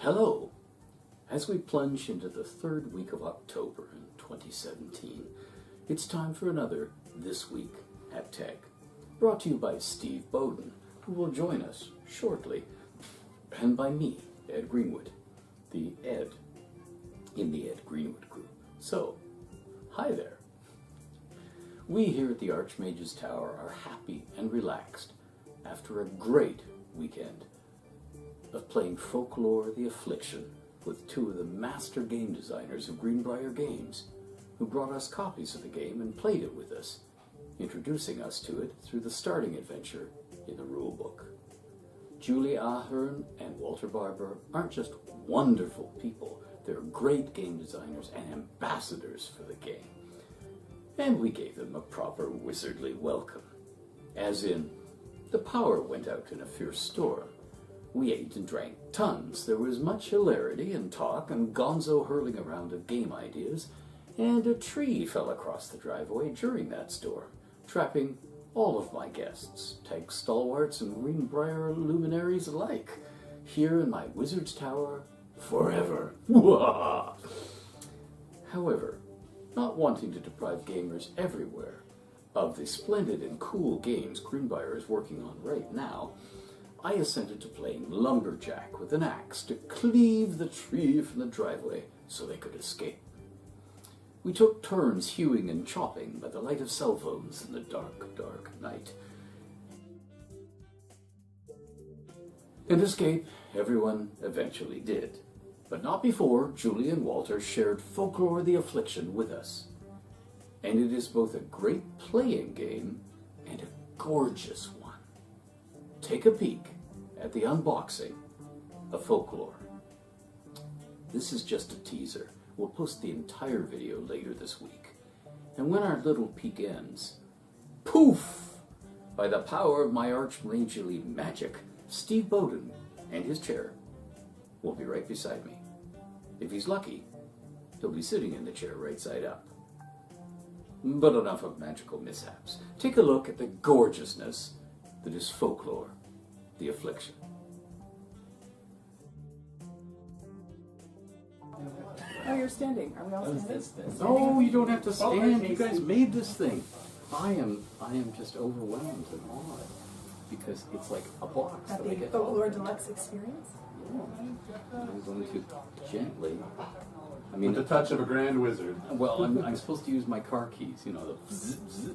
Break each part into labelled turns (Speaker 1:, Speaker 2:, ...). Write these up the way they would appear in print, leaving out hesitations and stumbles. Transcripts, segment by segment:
Speaker 1: Hello! As we plunge into the third week of October in 2017, it's time for another This Week at TEGG, brought to you by Steve Bowden, who will join us shortly, and by me, Ed Greenwood, the Ed in the Ed Greenwood group. So, hi there. We here at the Archmage's Tower are happy and relaxed after a great weekend of playing Folklore, the Affliction, with two of the master game designers of Greenbrier Games, who brought us copies of the game and played it with us, introducing us to it through the starting adventure in the rulebook. Julie Ahern and Walter Barber aren't just wonderful people, they're great game designers and ambassadors for the game. And we gave them a proper wizardly welcome. As in, the power went out in a fierce storm. We ate and drank tons. There was much hilarity and talk and gonzo hurling around of game ideas, and a tree fell across the driveway during that storm, trapping all of my guests, TEGG stalwarts and Greenbrier luminaries alike, here in my wizard's tower forever. However, not wanting to deprive gamers everywhere of the splendid and cool games Greenbrier is working on right now, I assented to playing lumberjack with an axe to cleave the tree from the driveway so they could escape. We took turns hewing and chopping by the light of cell phones in the dark, dark night. And escape everyone eventually did, but not before Julie and Walter shared Folklore, the Affliction with us. And it is both a great playing game and a gorgeous one. Take a peek at the unboxing of Folklore. This is just a teaser. We'll post the entire video later this week. And when our little peek ends, poof! By the power of my archmagely magic, Steve Bowden and his chair will be right beside me. If he's lucky, he'll be sitting in the chair right side up. But enough of magical mishaps. Take a look at the gorgeousness that is Folklore, the Affliction.
Speaker 2: Oh, you're standing. Are we all standing?
Speaker 1: No, you don't have to stand. You guys made this thing. I am just overwhelmed and awed because it's like a box.
Speaker 2: At the Folklore Deluxe experience?
Speaker 1: Yeah. I'm going to gently.
Speaker 3: With the touch of a grand wizard.
Speaker 1: Well, I'm supposed to use my car keys, you know, the zzz, zzz.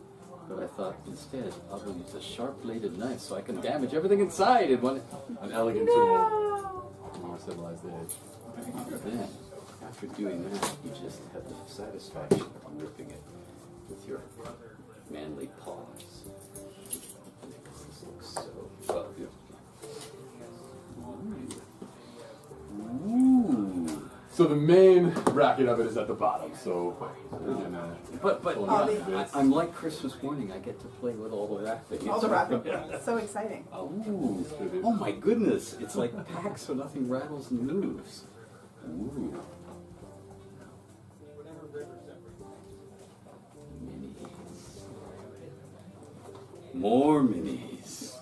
Speaker 1: But I thought instead I'll use a sharp-bladed knife so I can damage everything inside in one.
Speaker 3: An elegant tool. A more civilized age.
Speaker 1: Then, after doing that, you just have the satisfaction of ripping it with your manly paws. This looks so beautiful. Ooh.
Speaker 3: So the main bracket of it is at the bottom. So,
Speaker 1: I'm like Christmas morning. I get to play with all the wrapping.
Speaker 2: All the wrapping. So exciting.
Speaker 1: Oh my goodness! It's like packs so nothing rattles and moves. Ooh. Minis. More minis.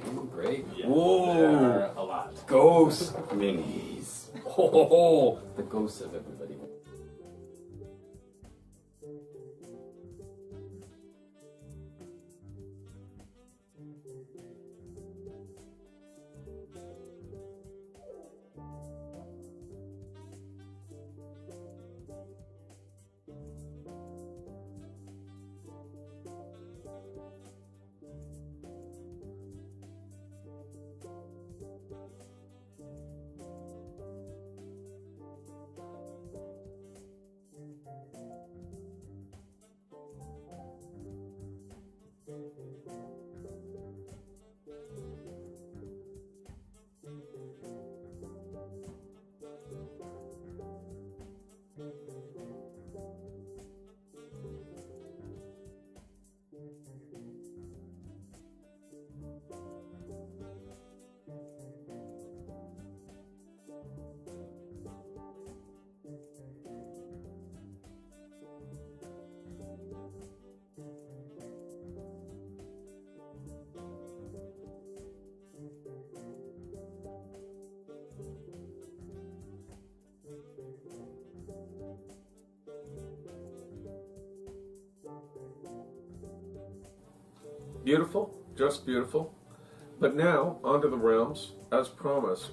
Speaker 1: Damn great.
Speaker 3: Yeah,
Speaker 1: whoa!
Speaker 3: there are a lot.
Speaker 1: Ghost minis. Oh, the ghosts of everybody.
Speaker 4: Beautiful, just beautiful. But now, onto the realms. As promised,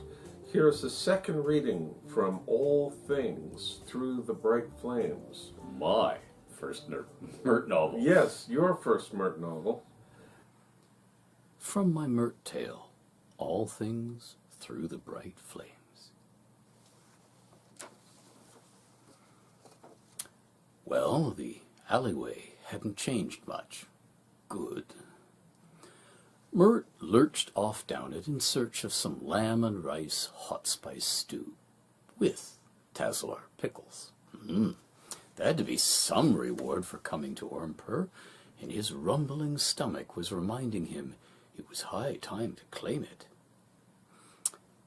Speaker 4: here's the second reading from All Things Through the Bright Flames.
Speaker 1: My first Mert novel.
Speaker 4: Yes, your first Mert novel.
Speaker 1: From my Mert tale, All Things Through the Bright Flames. Well, the alleyway hadn't changed much. Good. Mert lurched off down it in search of some lamb and rice hot spice stew, with Tasselar pickles. There had to be some reward for coming to Ormpur, and his rumbling stomach was reminding him it was high time to claim it.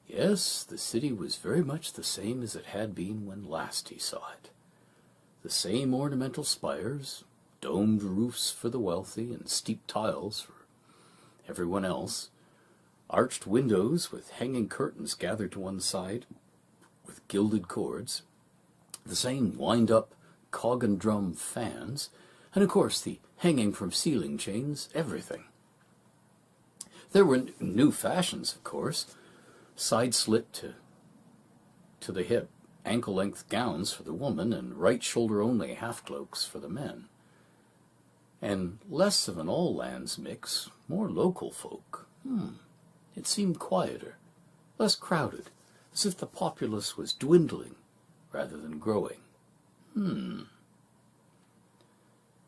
Speaker 1: Yes, the city was very much the same as it had been when last he saw it. The same ornamental spires, domed roofs for the wealthy and steep tiles for everyone else, arched windows with hanging curtains gathered to one side with gilded cords, the same wind-up cog and drum fans, and of course the hanging from ceiling chains, everything. There were new fashions, of course, side-slit to the hip, ankle-length gowns for the woman, and right-shoulder-only half-cloaks for the men. And less of an all-lands mix, more local folk. It seemed quieter, less crowded, as if the populace was dwindling rather than growing.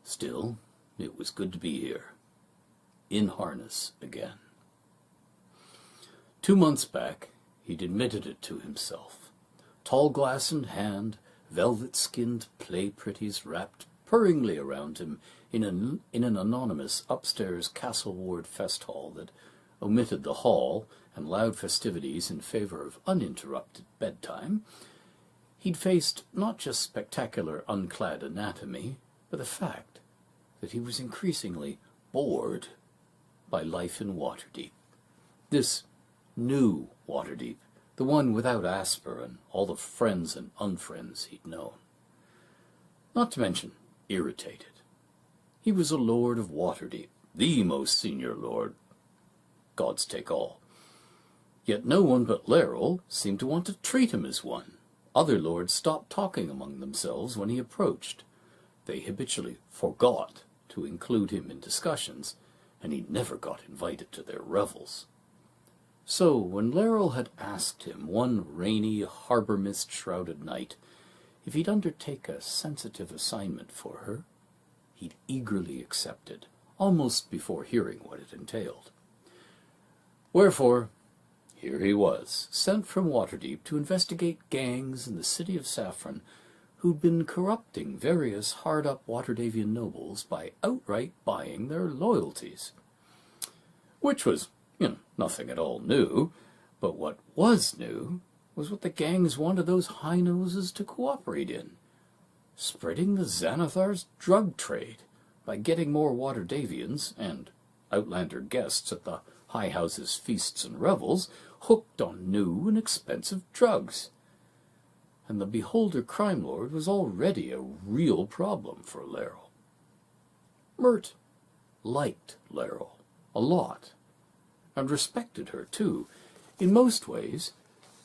Speaker 1: Still, it was good to be here, in harness again. 2 months back, he'd admitted it to himself. Tall glass in hand, velvet-skinned play-pretties wrapped purringly around him in an anonymous upstairs Castle Ward fest hall that omitted the hall and loud festivities in favor of uninterrupted bedtime. He'd faced not just spectacular unclad anatomy, but the fact that he was increasingly bored by life in Waterdeep. This new Waterdeep, the one without Asper and all the friends and unfriends he'd known. Not to mention irritated. He was a lord of Waterdeep, the most senior lord, gods take all. Yet no one but Laeral seemed to want to treat him as one. Other lords stopped talking among themselves when he approached. They habitually forgot to include him in discussions, and he never got invited to their revels. So, when Laeral had asked him one rainy, harbor mist-shrouded night if he'd undertake a sensitive assignment for her, he'd eagerly accepted, almost before hearing what it entailed. Wherefore, here he was, sent from Waterdeep to investigate gangs in the city of Saffron who'd been corrupting various hard-up Waterdavian nobles by outright buying their loyalties. Which was, nothing at all new, but what was new was what the gangs wanted those high-noses to cooperate in, spreading the Xanathar's drug trade by getting more Waterdavians and Outlander guests at the High House's feasts and revels hooked on new and expensive drugs. And the Beholder Crime Lord was already a real problem for Laeral. Mert liked Laeral a lot, and respected her, too. In most ways,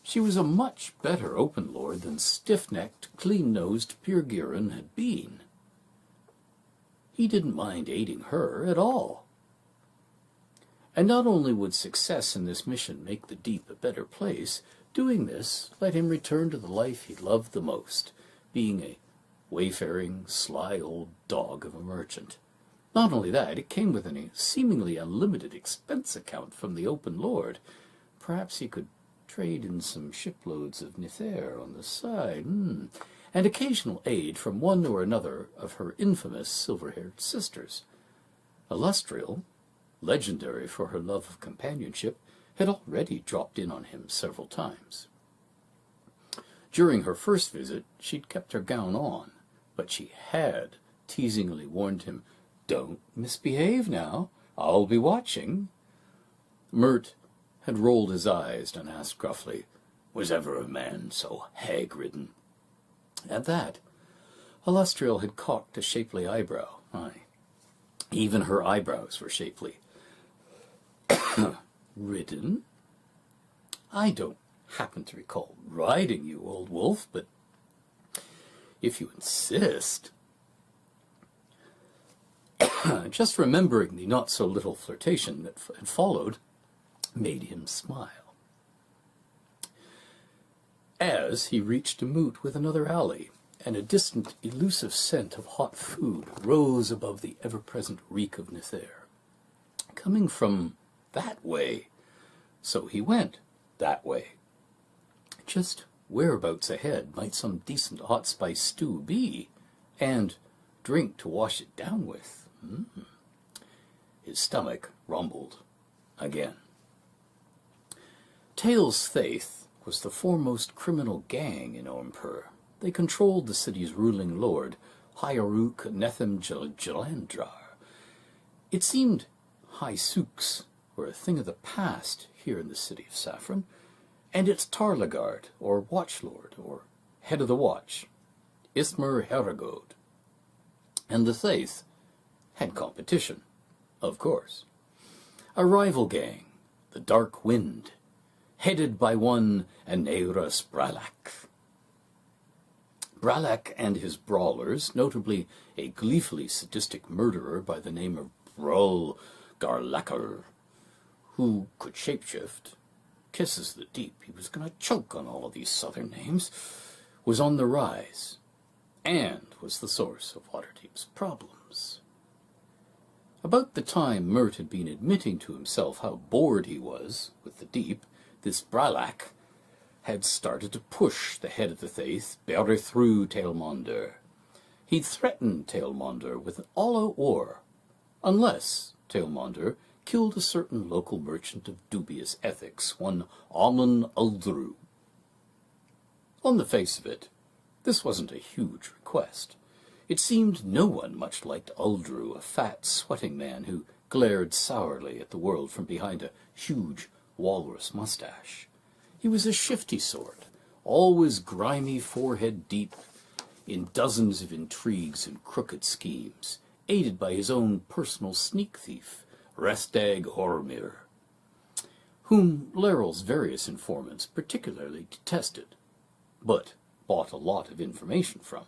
Speaker 1: she was a much better open lord than stiff-necked, clean-nosed Pyrgirin had been. He didn't mind aiding her at all. And not only would success in this mission make the Deep a better place, doing this let him return to the life he loved the most, being a wayfaring, sly old dog of a merchant. Not only that, it came with a seemingly unlimited expense account from the open lord. Perhaps he could trade in some shiploads of Nithair on the side, and occasional aid from one or another of her infamous silver-haired sisters. Illustrial, legendary for her love of companionship, had already dropped in on him several times. During her first visit, she'd kept her gown on, but she had teasingly warned him, "Don't misbehave now, I'll be watching." Mert had rolled his eyes and asked gruffly, "Was ever a man so hag-ridden?" At that, Illustrial had cocked a shapely eyebrow. Aye, even her eyebrows were shapely, Ridden? I don't happen to recall riding you, old wolf, but if you insist. Just remembering the not-so-little flirtation that had followed made him smile. As he reached a moot with another alley, and a distant, elusive scent of hot food rose above the ever-present reek of Nether. Coming from that way, so he went that way. Just whereabouts ahead might some decent hot spice stew be, and drink to wash it down with? His stomach rumbled again. Tail's Faith was the foremost criminal gang in Ormpur. They controlled the city's ruling lord, Hyaruk Netham Jalandrar. It seemed high souks were a thing of the past here in the city of Saffron, and its Tarlagard, or Watchlord, or head of the watch, Ismar Heragod. And the Thaith had competition, of course. A rival gang, the Dark Wind, headed by one Aneiras Bralak. Bralak and his brawlers, notably a gleefully sadistic murderer by the name of Brol Garlakar, who could shapeshift, kisses the deep, he was going to choke on all of these southern names, was on the rise, and was the source of Waterdeep's problems. About the time Mert had been admitting to himself how bored he was with the deep, this Bralak had started to push the head of the Thaith better through Tailmonder. He'd threatened Tailmonder with an all-out war, unless Tailmonder killed a certain local merchant of dubious ethics, one Alman Uldru. On the face of it, this wasn't a huge request. It seemed no one much liked Uldru, a fat, sweating man who glared sourly at the world from behind a huge walrus mustache. He was a shifty sort, always grimy forehead deep in dozens of intrigues and crooked schemes, aided by his own personal sneak thief, Restag Hormir, whom Leryl's various informants particularly detested, but bought a lot of information from.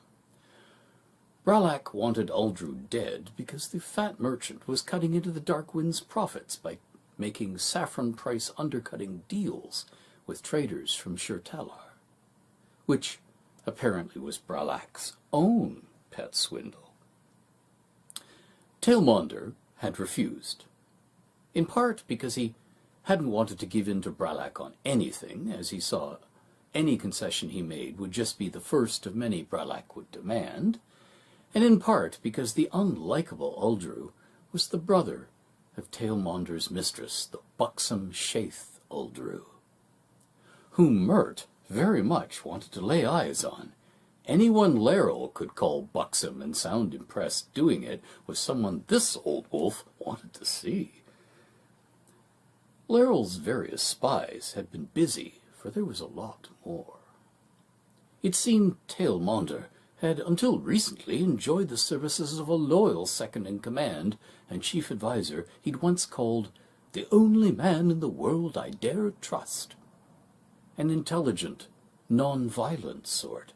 Speaker 1: Bralak wanted Uldru dead because the fat merchant was cutting into the Dark Wind's profits by making saffron price undercutting deals with traders from Shirtalar, which apparently was Bralak's own pet swindle. Tailmonder had refused, in part because he hadn't wanted to give in to Bralak on anything, as he saw any concession he made would just be the first of many Bralak would demand, and in part because the unlikable Uldru was the brother of Tailmonder's mistress, the buxom Shaith Uldru, whom Mert very much wanted to lay eyes on. Anyone Leryl could call buxom and sound impressed doing it was someone this old wolf wanted to see. Leryl's various spies had been busy, for there was a lot more. It seemed Tailmonder had until recently enjoyed the services of a loyal second-in-command and chief advisor he'd once called the only man in the world I dare trust. An intelligent, non-violent sort,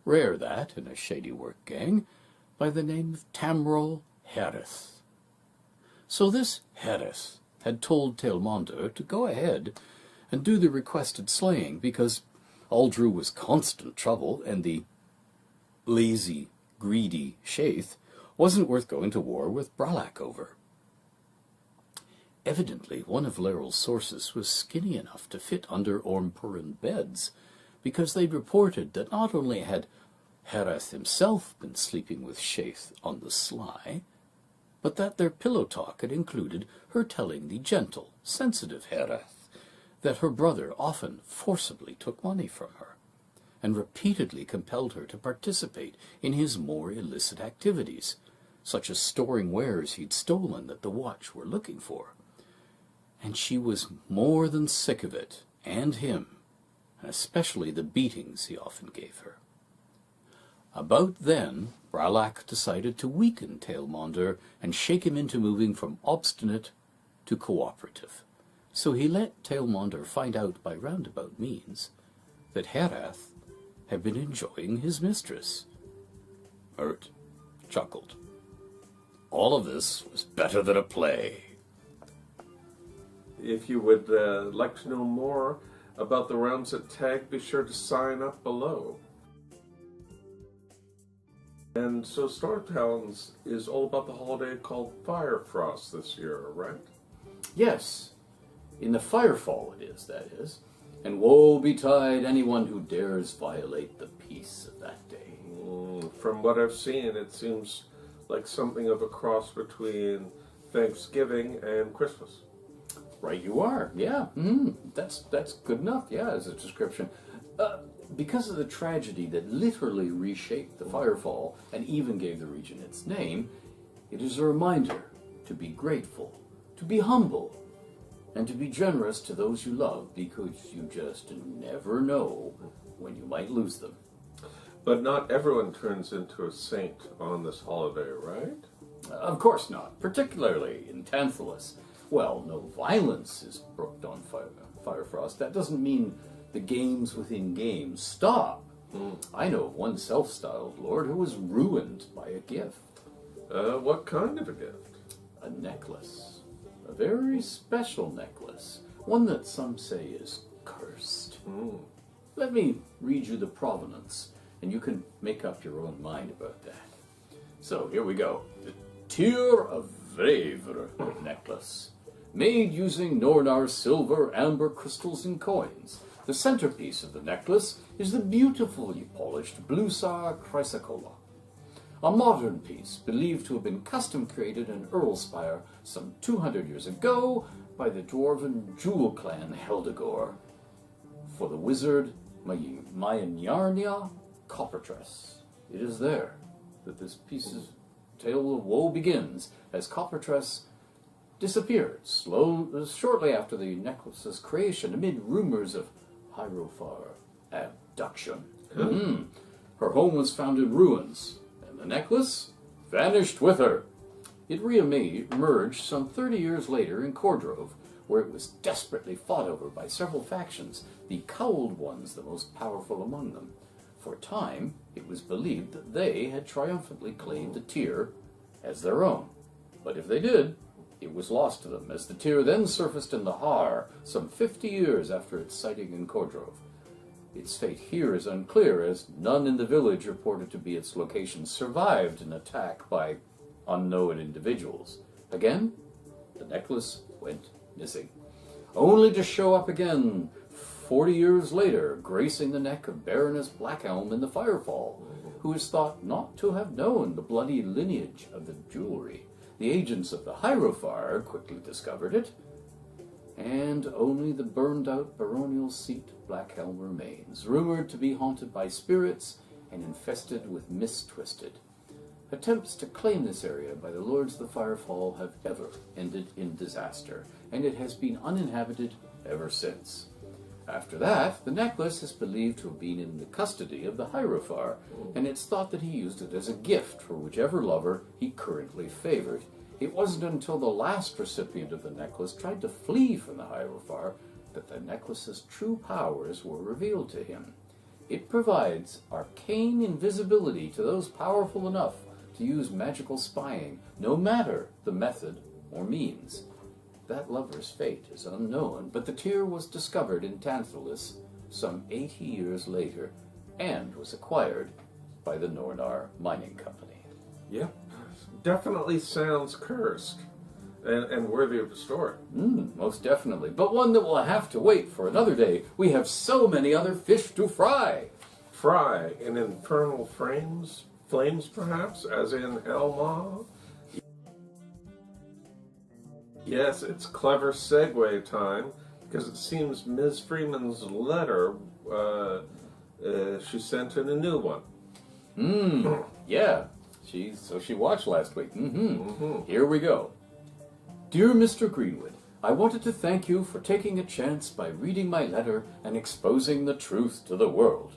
Speaker 1: rare that in a shady work gang, by the name of Tamrol Harris. So this Harris had told Tailmonder to go ahead and do the requested slaying because Uldru was constant trouble and the lazy, greedy Shaith wasn't worth going to war with Bralak over. Evidently, one of Leryl's sources was skinny enough to fit under Ormpuran beds, because they'd reported that not only had Herath himself been sleeping with Shaith on the sly, but that their pillow talk had included her telling the gentle, sensitive Herath that her brother often forcibly took money from her, and repeatedly compelled her to participate in his more illicit activities, such as storing wares he'd stolen that the Watch were looking for. And she was more than sick of it, and him, and especially the beatings he often gave her. About then, Bralak decided to weaken Tailmonder and shake him into moving from obstinate to cooperative, So he let Tailmonder find out by roundabout means that Herath had been enjoying his mistress. Mert chuckled. All of this was better than a play.
Speaker 4: If you would like to know more about the Realms at TEGG, be sure to sign up below. And so Storytellings is all about the holiday called Firefrost this year, right?
Speaker 1: Yes, in the Firefall it is, that is. And woe betide anyone who dares violate the peace of that day.
Speaker 4: From what I've seen, it seems like something of a cross between Thanksgiving and Christmas.
Speaker 1: Right you are, yeah. That's good enough, yeah, as a description. Because of the tragedy that literally reshaped the Firefall and even gave the region its name, it is a reminder to be grateful, to be humble, and to be generous to those you love, because you just never know when you might lose them.
Speaker 4: But not everyone turns into a saint on this holiday, right?
Speaker 1: Of course not, particularly in Tantalus. Well, no violence is brooked on Firefrost. That doesn't mean the games within games stop. I know of one self-styled lord who was ruined by a gift.
Speaker 4: What kind of a gift?
Speaker 1: A necklace. A very special necklace. One that some say is cursed. Let me read you the provenance, and you can make up your own mind about that. So, here we go. The Tear of Vravr necklace. Made using Nornar silver, amber crystals, and coins. The centerpiece of the necklace is the beautifully polished Blusar chrysocolla, a modern piece believed to have been custom created in Earlspire some 200 years ago by the dwarven jewel clan Heldegor for the wizard Maianarnia Coppertress. It is there that this piece's tale of woe begins, as Coppertress disappeared shortly after the necklace's creation amid rumors of Hierophar abduction. Her home was found in ruins, and the necklace vanished with her. It re-emerged some 30 years later in Cordrove, where it was desperately fought over by several factions, the Cowled ones the most powerful among them. For a time, it was believed that they had triumphantly claimed the tear as their own. But if they did, it was lost to them, as the tear then surfaced in the Har some 50 years after its sighting in Cordrove. Its fate here is unclear, as none in the village reported to be its location survived an attack by unknown individuals. Again, the necklace went missing, only to show up again 40 years later, gracing the neck of Baroness Blackelm in the Firefall, who is thought not to have known the bloody lineage of the jewelry. The agents of the Hierophar quickly discovered it, and only the burned-out baronial seat of Blackhelm remains, rumored to be haunted by spirits and infested with mist-twisted. Attempts to claim this area by the lords of the Firefall have ever ended in disaster, and it has been uninhabited ever since. After that, the necklace is believed to have been in the custody of the Hierophar, and it's thought that he used it as a gift for whichever lover he currently favored. It wasn't until the last recipient of the necklace tried to flee from the Hierophar that the necklace's true powers were revealed to him. It provides arcane invisibility to those powerful enough to use magical spying, no matter the method or means. That lover's fate is unknown, but the tear was discovered in Tantalus some 80 years later and was acquired by the Nornar Mining Company.
Speaker 4: Yep, definitely sounds cursed and worthy of a story.
Speaker 1: Most definitely, but one that will have to wait for another day. We have so many other fish to fry.
Speaker 4: Fry in infernal flames perhaps, as in Elma? Yes, it's clever segue time, because it seems Ms. Freeman's letter, she sent in a new one.
Speaker 1: Yeah, she watched last week. Here we go. Dear Mr. Greenwood, I wanted to thank you for taking a chance by reading my letter and exposing the truth to the world.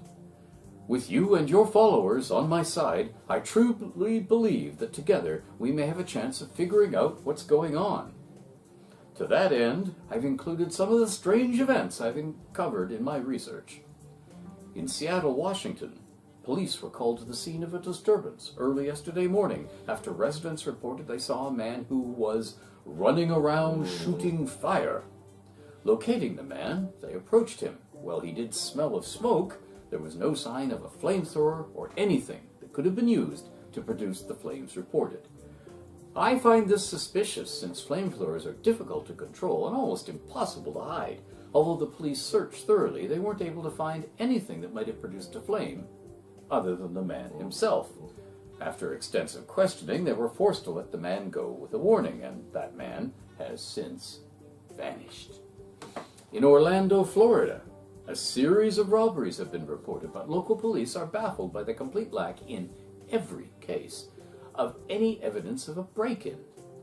Speaker 1: With you and your followers on my side, I truly believe that together we may have a chance of figuring out what's going on. To that end, I've included some of the strange events I've uncovered in my research. In Seattle, Washington, police were called to the scene of a disturbance early yesterday morning after residents reported they saw a man who was running around shooting fire. Locating the man, they approached him. While he did smell of smoke, there was no sign of a flamethrower or anything that could have been used to produce the flames reported. I find this suspicious since flamethrowers are difficult to control and almost impossible to hide. Although the police searched thoroughly, they weren't able to find anything that might have produced a flame other than the man himself. After extensive questioning, they were forced to let the man go with a warning, and that man has since vanished. In Orlando, Florida, a series of robberies have been reported, but local police are baffled by the complete lack in every case of any evidence of a break-in.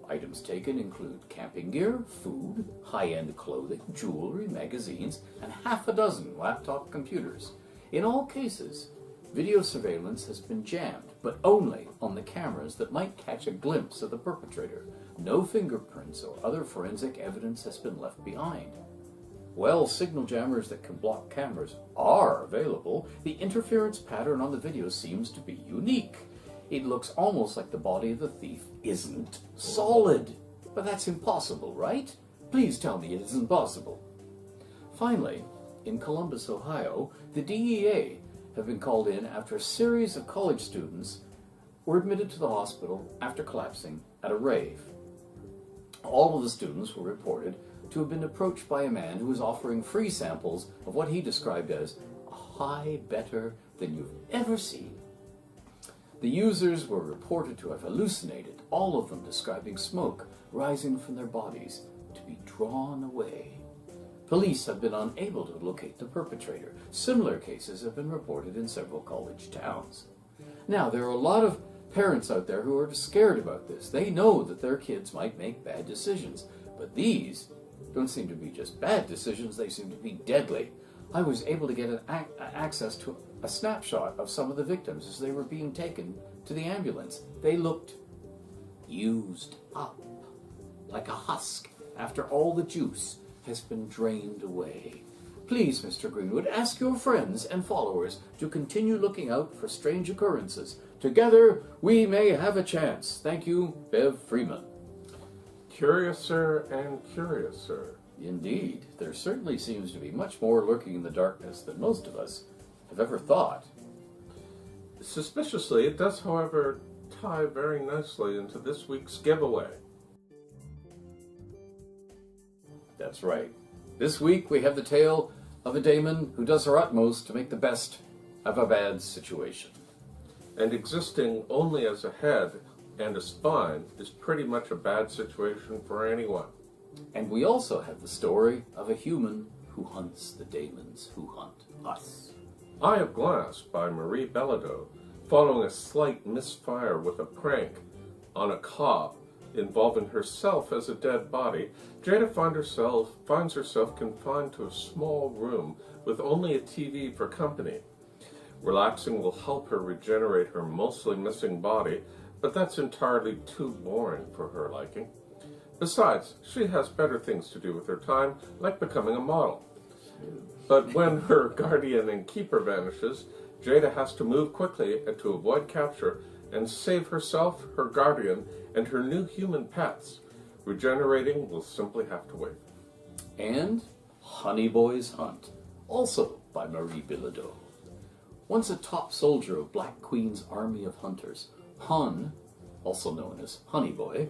Speaker 1: Items taken include camping gear, food, high-end clothing, jewelry, magazines, and half a dozen laptop computers. In all cases, video surveillance has been jammed, but only on the cameras that might catch a glimpse of the perpetrator. No fingerprints or other forensic evidence has been left behind. While signal jammers that can block cameras are available, the interference pattern on the video seems to be unique. It looks almost like the body of the thief isn't solid. But that's impossible, right? Please tell me it isn't possible. Finally, in Columbus, Ohio, the DEA have been called in after a series of college students were admitted to the hospital after collapsing at a rave. All of the students were reported to have been approached by a man who was offering free samples of what he described as a high better than you've ever seen. The users were reported to have hallucinated, all of them describing smoke rising from their bodies to be drawn away. Police have been unable to locate the perpetrator. Similar cases have been reported in several college towns. Now, there are a lot of parents out there who are scared about this. They know that their kids might make bad decisions, but these don't seem to be just bad decisions, they seem to be deadly. I was able to get access to a snapshot of some of the victims as they were being taken to the ambulance. They looked used up, like a husk after all the juice has been drained away. Please, Mr. Greenwood, ask your friends and followers to continue looking out for strange occurrences. Together, we may have a chance. Thank you, Bev Freeman.
Speaker 4: Curiouser and curiouser.
Speaker 1: Indeed, there certainly seems to be much more lurking in the darkness than most of us have ever thought.
Speaker 4: Suspiciously, it does, however, tie very nicely into this week's giveaway.
Speaker 1: That's right. This week we have the tale of a daemon who does her utmost to make the best of a bad situation.
Speaker 4: And existing only as a head and a spine is pretty much a bad situation for anyone.
Speaker 1: And we also have the story of a human who hunts the daemons who hunt us.
Speaker 4: Eye of Glass by Marie Bellido, following a slight misfire with a prank on a cop involving herself as a dead body, Jada finds herself confined to a small room with only a TV for company. Relaxing will help her regenerate her mostly missing body, but that's entirely too boring for her liking. Besides, she has better things to do with her time, like becoming a model. But when her guardian and keeper vanishes, Jada has to move quickly to avoid capture and save herself, her guardian, and her new human pets. Regenerating will simply have to wait.
Speaker 1: And Honey Boy's Hunt, also by Marie Bilodeau. Once a top soldier of Black Queen's army of hunters, Hun, also known as Honey Boy,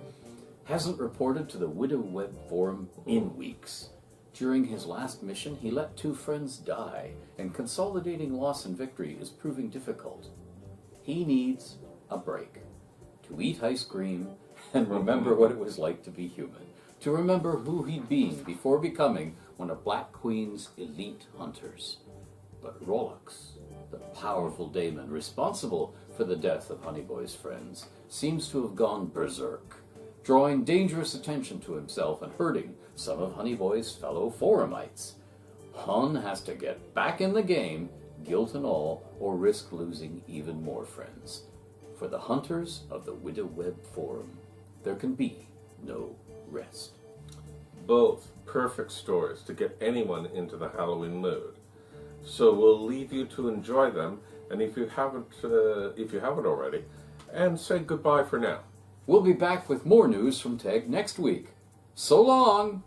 Speaker 1: hasn't reported to the Widow Web forum in weeks. During his last mission, he let 2 friends die, and consolidating loss and victory is proving difficult. He needs a break, to eat ice cream and remember what it was like to be human, to remember who he'd been before becoming one of Black Queen's elite hunters. But Rolex, the powerful daemon responsible for the death of Honeyboy's friends, seems to have gone berserk, drawing dangerous attention to himself and hurting some of Honeyboy's fellow forumites. Hun has to get back in the game, guilt and all, or risk losing even more friends. For the hunters of the Widow Web forum, there can be no rest.
Speaker 4: both perfect stories to get anyone into the Halloween mood. So we'll leave you to enjoy them, and if you haven't already, and say goodbye for now.
Speaker 1: We'll be back with more news from TEGG next week. So long!